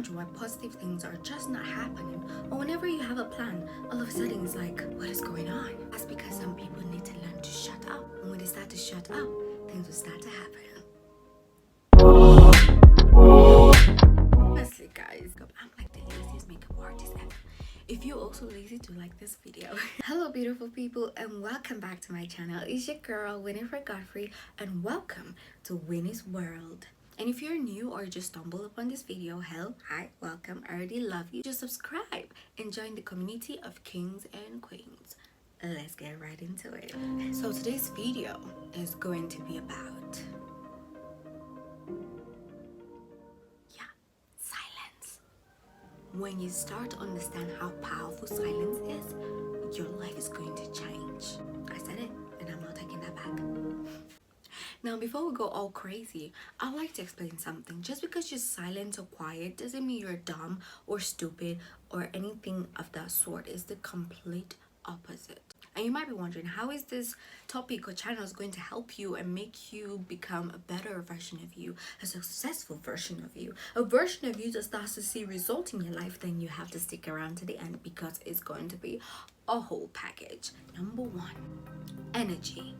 wondering why positive things are just not happening, or whenever you have a plan, all of a sudden it's like, what is going on? That's because some people need to learn to shut up. And when they start to shut up, things will start to happen. Honestly, guys, I'm like the laziest makeup artist ever. If you're also lazy to like this video. Hello beautiful people, and welcome back to my channel. It's your girl Winifred Godfrey, and welcome to Winnie's World. And if you're new or just stumbled upon this video, hi, welcome. I already love you. Just subscribe and join the community of kings and queens. Let's get right into it. So today's video is going to be about silence. When you start to understand how powerful silence is, your life is going to change. I said it, and I'm not taking that back. Now, before we go all crazy, I'd like to explain something. Just because you're silent or quiet doesn't mean you're dumb or stupid or anything of that sort. It's the complete opposite. And you might be wondering, how is this topic or channel is going to help you and make you become a better version of you, a successful version of you, a version of you that starts to see results in your life? Then you have to stick around to the end, because it's going to be a whole package. Number one, energy.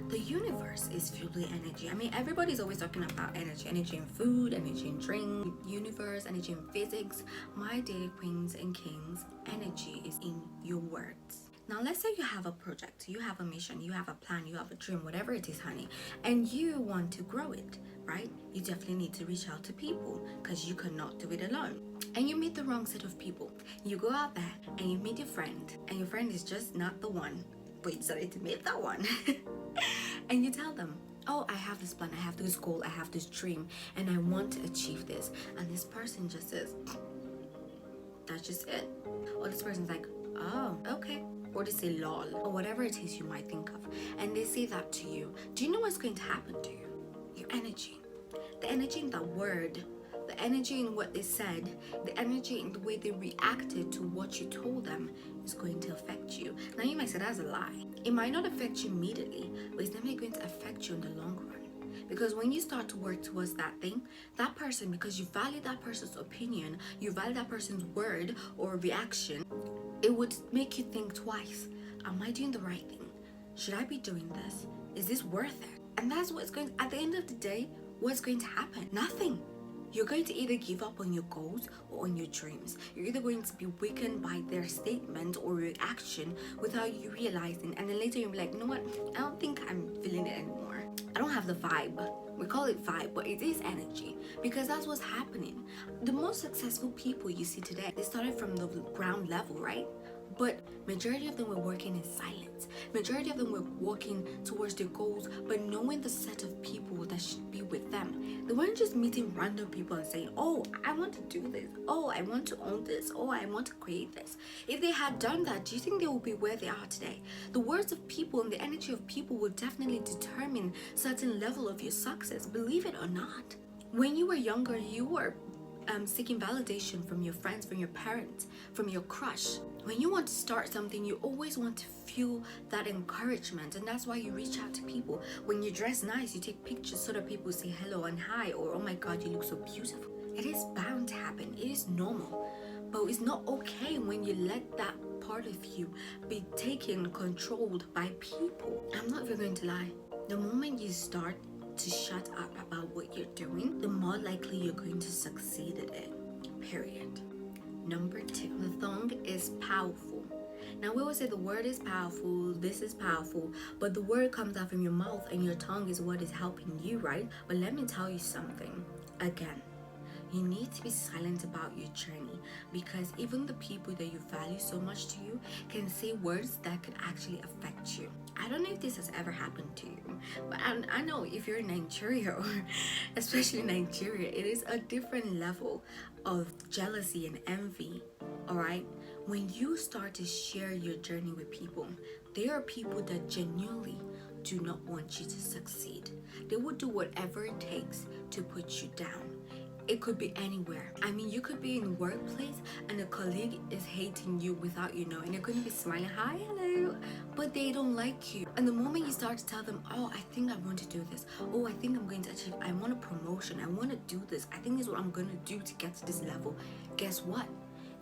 The universe is filled with energy. I mean, everybody's always talking about energy. Energy in food, energy in drink, universe, energy in physics. My dear queens and kings, energy is in your words. Now, let's say you have a project, you have a mission, you have a plan, you have a dream, whatever it is, honey, and you want to grow it, right? You definitely need to reach out to people, because you cannot do it alone. And you meet the wrong set of people. You go out there and you meet your friend, and your friend is just not the one, but you decided to meet that one. And you tell them, oh, I have this plan, I have this goal, I have this dream, and I want to achieve this. And this person just says, that's just it. Or this person's like, oh, okay. Or they say lol, or whatever it is you might think of. And they say that to you. Do you know what's going to happen to you? Your energy. The energy in that word, the energy in what they said, the energy in the way they reacted to what you told them is going to affect you. Now you might say that's a lie. It might not affect you immediately, but it's definitely going to affect you in the long run. Because when you start to work towards that thing, that person, because you value that person's opinion, you value that person's word or reaction, it would make you think twice. Am I doing the right thing? Should I be doing this? Is this worth it? And that's what's going to, at the end of the day, what's going to happen? Nothing. You're going to either give up on your goals or on your dreams. You're either going to be weakened by their statement or reaction without you realizing, and then later you'll be like, you know what? I don't think I'm feeling it anymore. I don't have the vibe. We call it vibe, but it is energy, because that's what's happening. The most successful people you see today, they started from the ground level, right? But majority of them were working in silence. Majority of them were working towards their goals, but knowing the set of people that should be with them. They weren't just meeting random people and saying, oh, I want to do this. Oh, I want to own this. Oh, I want to create this. If they had done that, do you think they would be where they are today? The words of people and the energy of people will definitely determine certain level of your success, believe it or not. When you were younger, you were seeking validation from your friends, from your parents, from your crush. When you want to start something, you always want to feel that encouragement, and that's why you reach out to people. When you dress nice, you take pictures so that people say hello and hi, or oh my god, you look so beautiful. It is bound to happen. It is normal. But it's not okay when you let that part of you be taken, controlled by people. I'm not even going to lie. The moment you start to shut up about what you're doing, the more likely you're going to succeed at it. Period. Number two, the tongue is powerful. Now we always say the word is powerful, this is powerful, but the word comes out from your mouth and your tongue is what is helping you, right? But let me tell you something. Again, you need to be silent about your journey, because even the people that you value so much to you can say words that could actually affect you. I don't know if this has ever happened to you, but I know if you're in Nigeria, or especially Nigeria, it is a different level of jealousy and envy, all right? When you start to share your journey with people, there are people that genuinely do not want you to succeed. They will do whatever it takes to put you down. It could be anywhere. I mean, you could be in workplace and a colleague is hating you without you knowing. They're going to be smiling, hi, hello, but they don't like you. And the moment you start to tell them, oh, I think I want to do this. Oh, I think I'm going to achieve, I want a promotion. I want to do this. I think this is what I'm going to do to get to this level. Guess what?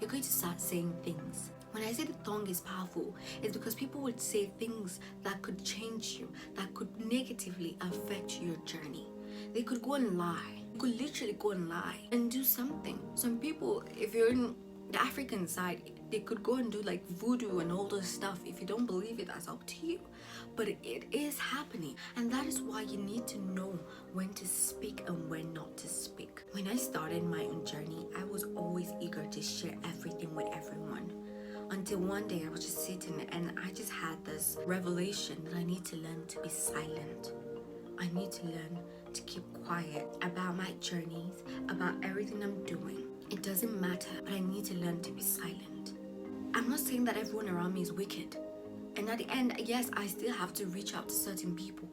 You're going to start saying things. When I say the tongue is powerful, it's because people would say things that could change you, that could negatively affect your journey. They could go and lie. You could literally go and lie and do something. Some people, if you're in the African side, they could go and do like voodoo and all this stuff. If you don't believe it, that's up to you. But it is happening. And that is why you need to know when to speak and when not to speak. When I started my own journey, I was always eager to share everything with everyone. Until one day I was just sitting and I just had this revelation that I need to learn to be silent. I need to learn to keep quiet about my journeys, about everything I'm doing. It doesn't matter, but I need to learn to be silent. I'm not saying that everyone around me is wicked. And at the end, yes, I still have to reach out to certain people.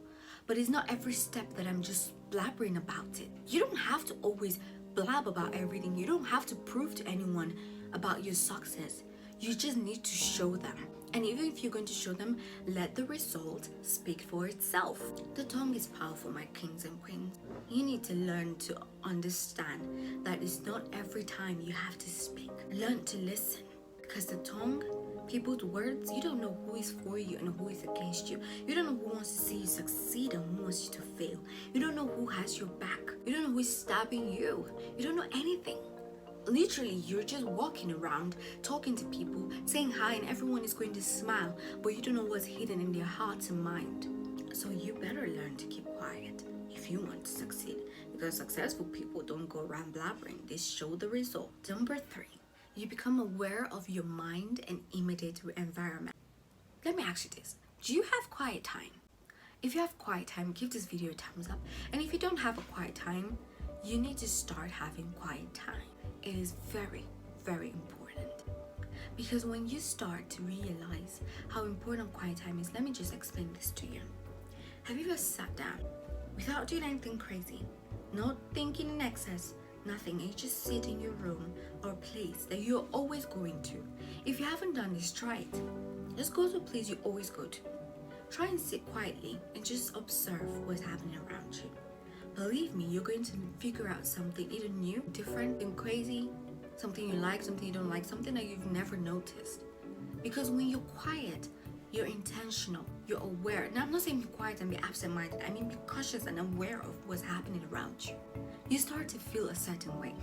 But it's not every step that I'm just blabbering about it. You don't have to always blab about everything. You don't have to prove to anyone about your success. You just need to show them. And even if you're going to show them, let the result speak for itself. The tongue is powerful, my kings and queens. You need to learn to understand that it's not every time you have to speak. Learn to listen. Because the tongue, people's words, you don't know who is for you and who is against you. You don't know who wants to see you succeed and who wants you to fail. You don't know who has your back. You don't know who is stabbing you. You don't know anything. Literally, you're just walking around, talking to people, saying hi, and everyone is going to smile, but you don't know what's hidden in their hearts and mind. So you better learn to keep quiet if you want to succeed, because successful people don't go around blabbering. They show the result. Number 3, you become aware of your mind and immediate environment. Let me ask you this. Do you have quiet time? If you have quiet time, give this video a thumbs up. And if you don't have a quiet time, you need to start having quiet time. It is very, very important. Because when you start to realize how important quiet time is, let me just explain this to you. Have you ever sat down without doing anything crazy, not thinking in excess, nothing, and you just sit in your room or place that you're always going to? If you haven't done this, try it. Just go to a place you always go to. Try and sit quietly and just observe what's happening around you. Believe me, you're going to figure out something either new, different, and crazy, something you like, something you don't like, something that you've never noticed. Because when you're quiet, you're intentional, you're aware. Now, I'm not saying be quiet and be absent-minded. I mean, be cautious and aware of what's happening around you. You start to feel a certain way.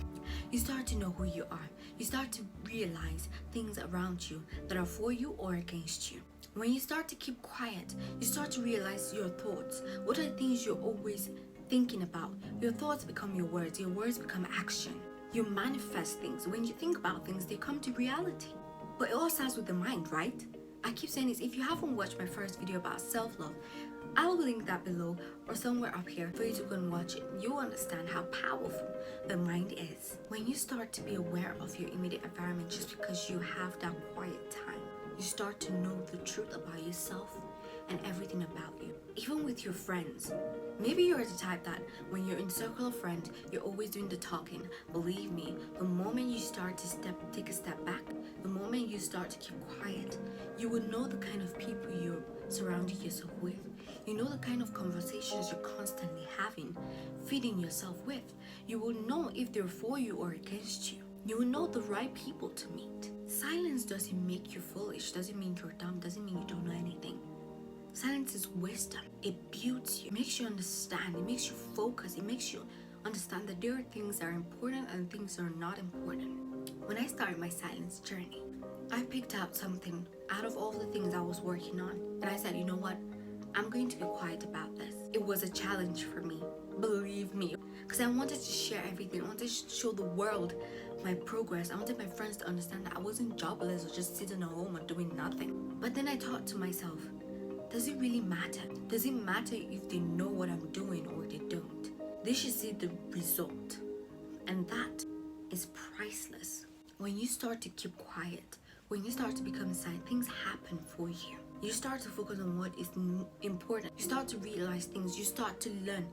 You start to know who you are. You start to realize things around you that are for you or against you. When you start to keep quiet, you start to realize your thoughts. What are things you're always thinking about? Your thoughts become your words become action. You manifest things. When you think about things, they come to reality. But it all starts with the mind, right? I keep saying this. If you haven't watched my first video about self-love, I will link that below or somewhere up here for you to go and watch it. You'll understand how powerful the mind is. When you start to be aware of your immediate environment just because you have that quiet time, you start to know the truth about yourself and everything about you. Even with your friends. Maybe you're the type that when you're in a circle of friends, you're always doing the talking. Believe me, the moment you start to take a step back, the moment you start to keep quiet, you will know the kind of people you're surrounding yourself with. You know the kind of conversations you're constantly having, feeding yourself with. You will know if they're for you or against you. You will know the right people to meet. Silence doesn't make you foolish, doesn't mean you're dumb, doesn't mean you don't know anything. Silence is wisdom. It builds you. It makes you understand. It makes you focus. It makes you understand that there are things that are important and things that are not important. When I started my silence journey, I picked out something out of all the things I was working on. And I said, you know what? I'm going to be quiet about this. It was a challenge for me. Believe me. Because I wanted to share everything. I wanted to show the world my progress. I wanted my friends to understand that I wasn't jobless or just sitting at home and doing nothing. But then I thought to myself, does it really matter? Does it matter if they know what I'm doing or they don't? They should see the result. And that is priceless. When you start to keep quiet, when you start to become silent, things happen for you. You start to focus on what is important. You start to realize things. You start to learn.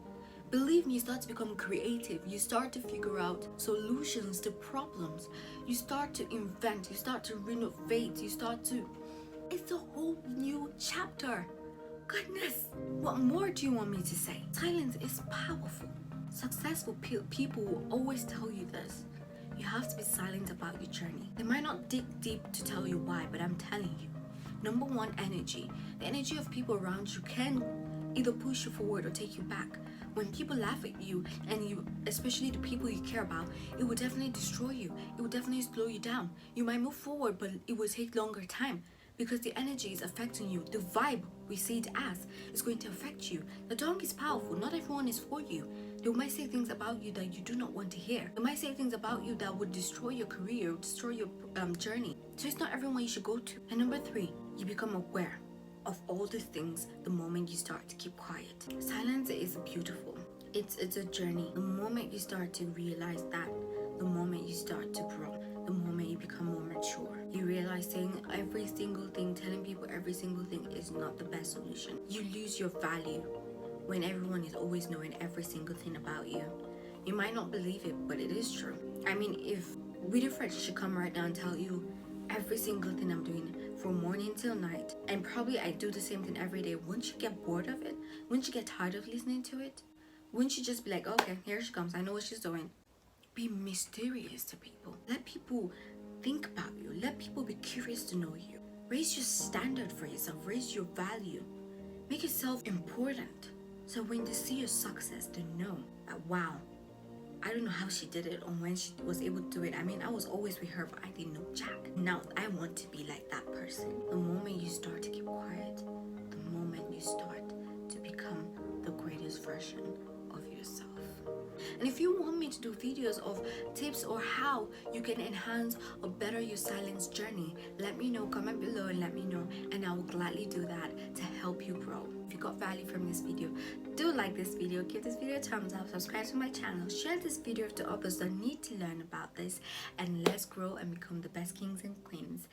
Believe me, you start to become creative. You start to figure out solutions to problems. You start to invent. You start to renovate. It's a whole new chapter. Goodness. What more do you want me to say? Silence is powerful. Successful people will always tell you this. You have to be silent about your journey. They might not dig deep to tell you why, but I'm telling you. Number one, energy. The energy of people around you can either push you forward or take you back. When people laugh at you, and you, especially the people you care about, it will definitely destroy you. It will definitely slow you down. You might move forward, but it will take longer time because the energy is affecting you. The vibe, we see it as, is going to affect you. The tongue is powerful. Not everyone is for you. They might say things about you that you do not want to hear. They might say things about you that would destroy your career, destroy your journey. So it's not everyone you should go to. And number three, you become aware of all the things the moment you start to keep quiet. Silence is beautiful. It's a journey. The moment you start to realize that, the moment you start to grow, the moment you become more mature, you realize saying every single thing, telling people every single thing is not the best solution. You lose your value when everyone is always knowing every single thing about you. You might not believe it, but it is true. I mean, if Winifred should come right now and tell you every single thing I'm doing from morning till night, and probably I do the same thing every day, wouldn't you get bored of it? Wouldn't you get tired of listening to it? Wouldn't you just be like, okay, here she comes, I know what she's doing? Be mysterious to people. Let people think about you. Let people be curious to know you. Raise your standard for yourself. Raise your value. Make yourself important. So when they see your success, they know that, wow, I don't know how she did it or when she was able to do it. I mean, I was always with her, but I didn't know jack. Now I want to be like that person. The moment you start to keep quiet, the moment you start to become the greatest version of yourself. And if you want me to do videos of tips or how you can enhance or better your silence journey, let me know, comment below and let me know, and I will gladly do that to help you grow. If you got value from this video, do like this video, give this video a thumbs up, subscribe to my channel, share this video to others that need to learn about this, and let's grow and become the best kings and queens